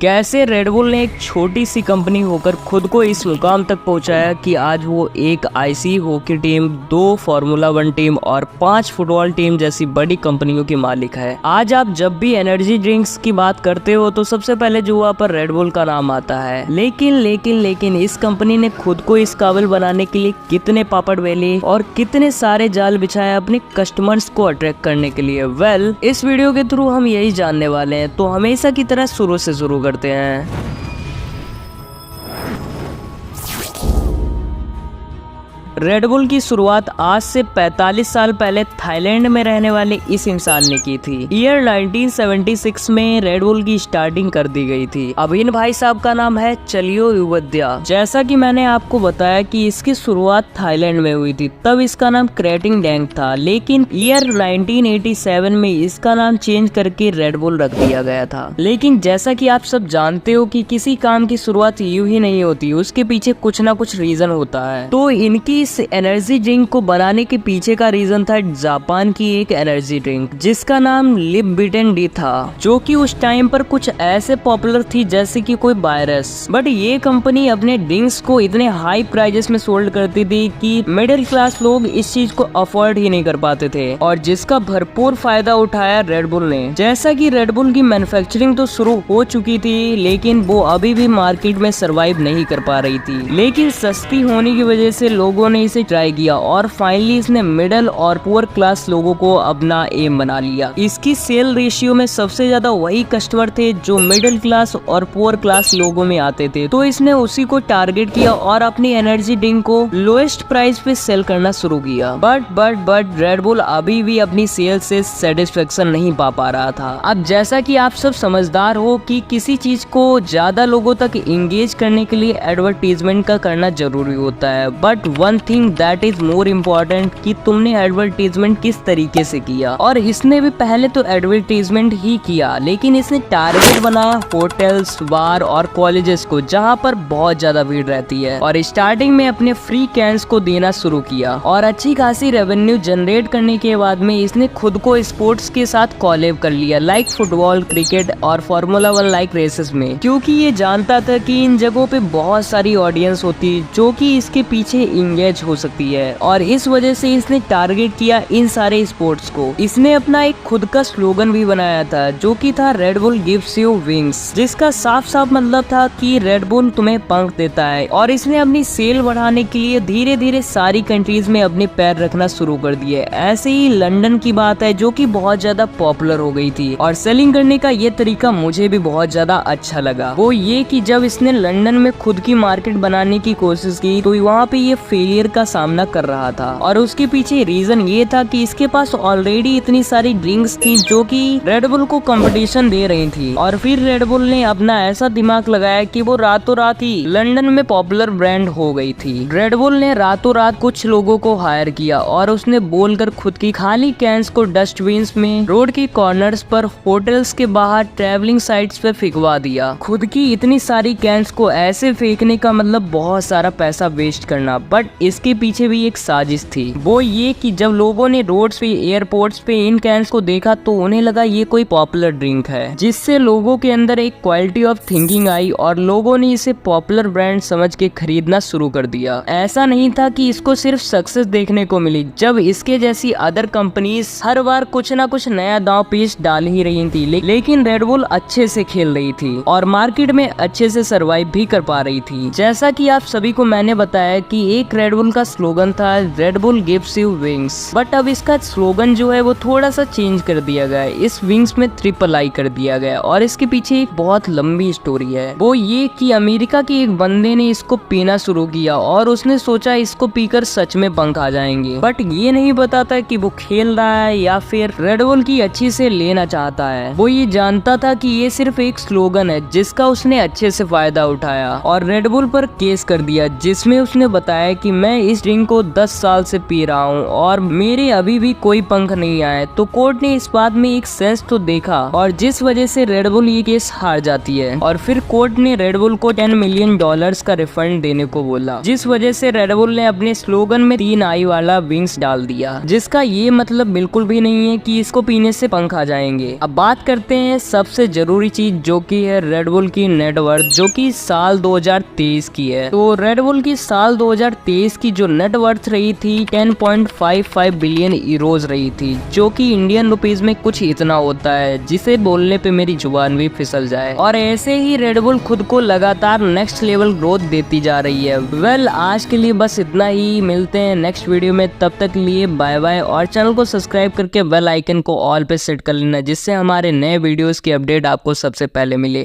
कैसे रेडबुल ने एक छोटी सी कंपनी होकर खुद को इस मुकाम तक पहुंचाया कि आज वो एक IC hockey team, 2 formula 1 team और 5 फुटबॉल टीम जैसी बड़ी कंपनियों की मालिक है। आज आप जब भी एनर्जी ड्रिंक्स की बात करते हो तो सबसे पहले जुआ पर रेडबुल का नाम आता है। लेकिन इस कंपनी ने खुद को इस काबिल बनाने के लिए कितने पापड़ बेले और कितने सारे जाल बिछाए अपने कस्टमर्स को अट्रैक्ट करने के लिए। इस वीडियो के थ्रू हम यही जानने वाले हैं, तो हमेशा की तरह शुरू से शुरू करते हैं। रेडबुल की शुरुआत आज से 45 साल पहले थाईलैंड में रहने वाले इस इंसान ने की थी। ईयर 1976 में रेडबुल की स्टार्टिंग कर दी गई थी। अब इन भाई साहब का नाम है चलियो युवद्या। जैसा कि मैंने आपको बताया कि इसकी शुरुआत थाईलैंड में हुई थी, तब इसका नाम क्रेटिंग डैंग था, लेकिन ईयर 1987 में इसका नाम चेंज करके रेडबुल रख दिया गया था। लेकिन जैसा कि आप सब जानते हो कि किसी काम की शुरुआत यूं ही नहीं होती, उसके पीछे कुछ ना कुछ रीजन होता है। तो इनकी इस एनर्जी ड्रिंक को बनाने के पीछे का रीजन था जापान की एक एनर्जी ड्रिंक जिसका नाम लिपबिटेन डी था, जो कि उस टाइम पर कुछ ऐसे पॉपुलर थी जैसे कि कोई वायरस। बट ये कंपनी अपने ड्रिंक्स को इतने हाई प्राइजेस में सोल्ड करती थी कि मिडिल क्लास लोग इस चीज को अफोर्ड ही नहीं कर पाते थे, और जिसका भरपूर फायदा उठाया रेडबुल ने। जैसा कि रेडबुल की मैन्युफैक्चरिंग तो शुरू हो चुकी थी, लेकिन वो अभी भी मार्केट में सरवाइव नहीं कर पा रही थी। लेकिन सस्ती होने की वजह से लोगों ने इसे ट्राई किया और फाइनली इसने मिडिल और पुअर क्लास लोगों को अपना एम बना लिया। इसकी सेल रेशियो में सबसे ज्यादा वही कस्टमर थे जो मिडिल क्लास और पुअर क्लास लोगों में आते थे, तो इसने उसी को टारगेट किया और अपनी एनर्जी ड्रिंक को लोएस्ट प्राइस पे सेल करना शुरू किया। बट रेडबुल अभी भी अपनी सेल से सेटिस्फेक्शन नहीं पा रहा था। अब जैसा कि आप सब समझदार हो कि किसी चीज को ज्यादा लोगों तक इंगेज करने के लिए एडवर्टीजमेंट का करना जरूरी होता है, but one thing that is more important कि तुमने एडवर्टीजमेंट किस तरीके से किया। और इसने भी पहले तो एडवर्टीजमेंट ही किया, लेकिन इसने टारगेट बनाया होटल्स, बार और कॉलेजेस को, जहां पर बहुत ज्यादा भीड़ रहती है, और स्टार्टिंग में अपने फ्री कैंस को देना शुरू किया। और अच्छी खासी रेवेन्यू जनरेट करने के बाद में इसने खुद को स्पोर्ट्स के साथ कॉलेब कर लिया, लाइक फुटबॉल, क्रिकेट और फार्मूला 1 लाइक रेसेस में, क्योंकि ये जानता था कि इन जगहों पे बहुत सारी ऑडियंस होती जो कि इसके पीछे इंगेज हो सकती है, और इस वजह से इसने टारगेट किया इन सारे स्पोर्ट्स को। इसने अपना एक खुद का स्लोगन भी बनाया था जो कि था रेडबुल गिव्स यू विंग्स, जिसका साफ मतलब था कि रेडबुल तुम्हें पंख देता है। और इसने अपनी सेल बढ़ाने के लिए धीरे धीरे सारी कंट्रीज में अपने पैर रखना शुरू कर दिए। ऐसे ही लंदन की बात है जो कि बहुत ज्यादा पॉपुलर हो गई थी, और सेलिंग करने का ये तरीका मुझे भी बहुत ज्यादा अच्छा लगा। वो ये कि जब इसने लंदन में खुद की मार्केट बनाने की कोशिश की तो वहाँ पे ये फेलियर का सामना कर रहा था, और उसके पीछे रीजन ये था कि इसके पास ऑलरेडी इतनी सारी ड्रिंक्स थी जो कि रेडबुल को कंपटीशन दे रही थी। और फिर रेडबुल ने अपना ऐसा दिमाग लगाया कि वो रातों रात ही लंदन में पॉपुलर ब्रांड हो गई थी। रेडबुल ने रातों रात कुछ लोगों को हायर किया और उसने बोलकर खुद की खाली कैंस को डस्टबिन में, रोड के कॉर्नर्स पर, होटल्स के बाहर, ट्रैवलिंग साइट्स पे फेंकवा दिया। खुद की इतनी सारी कैंस को ऐसे फेंकने का मतलब बहुत सारा पैसा वेस्ट करना, बट इसके पीछे भी एक साजिश थी। वो ये कि जब लोगों ने रोड्स पे, एयरपोर्ट्स पे इन कैंस को देखा तो उन्हें लगा ये कोई पॉपुलर ड्रिंक है, जिससे लोगों के अंदर एक क्वालिटी ऑफ थिंकिंग आई और लोगों ने इसे पॉपुलर ब्रांड समझ के खरीदना शुरू कर दिया। ऐसा नहीं था कि इसको सिर्फ सक्सेस देखने को मिली, जब इसके जैसी अदर कंपनीज हर बार कुछ ना कुछ नया दांव पेच डाल ही रही थी, लेकिन रेडबुल अच्छे से खेल रही थी और मार्केट में अच्छे से सरवाइव भी कर पा रही थी। जैसा कि आप सभी को मैंने बताया कि एक रेडबुल का स्लोगन था Red Bull gives you wings, but अब इसका स्लोगन जो है वो थोड़ा सा चेंज कर दिया गया है। इस विंग्स में ट्रिपल आई कर दिया गया, और इसके पीछे एक बहुत लंबी स्टोरी है। वो ये कि अमेरिका के एक बंदे ने इसको पीना शुरू किया और उसने सोचा इसको पीकर सच में पंख आ जाएंगे, बट ये नहीं बताता कि वो खेल रहा है या फिर रेडबुल की अच्छी से लेना चाहता है। वो ये जानता था कि ये सिर्फ एक स्लोगन है जिसका उसने अच्छे से फायदा उठाया और रेडबुल पर केस कर दिया, जिसमें उसने बताया कि मैं मैं इस ड्रिंक को 10 साल से पी रहा हूँ और मेरे अभी भी कोई पंख नहीं आए। तो कोर्ट ने इस बात में एक सेंस तो देखा और जिस वजह से रेड बुल ये केस हार जाती है और फिर कोर्ट ने रेड बुल को $10 मिलियन का रिफंड देने को बोला, जिस वजह से रेड बुल ने अपने स्लोगन में 3 आई वाला विंग्स डाल दिया, जिसका ये मतलब बिल्कुल भी नहीं है कि इसको पीने से पंख आ जाएंगे। अब बात करते हैं सबसे जरूरी चीज जो कि है रेड बुल की नेटवर्थ, जो कि साल 2023 की है। तो रेड बुल की साल 2023 की जो नेटवर्थ रही थी 10.55 बिलियन यूरोज रही थी, जो कि इंडियन रुपीज में कुछ इतना होता है जिसे बोलने पे मेरी जुबान भी फिसल जाए। और ऐसे ही रेड बुल खुद को लगातार नेक्स्ट लेवल ग्रोथ देती जा रही है। वेल, आज के लिए बस इतना ही, मिलते हैं नेक्स्ट वीडियो में, तब तक लिए बाय बाय। और चैनल को सब्सक्राइब करके बेल आइकन को ऑल पे सेट कर लेना, जिससे हमारे नए वीडियोस की अपडेट आपको सबसे पहले मिले।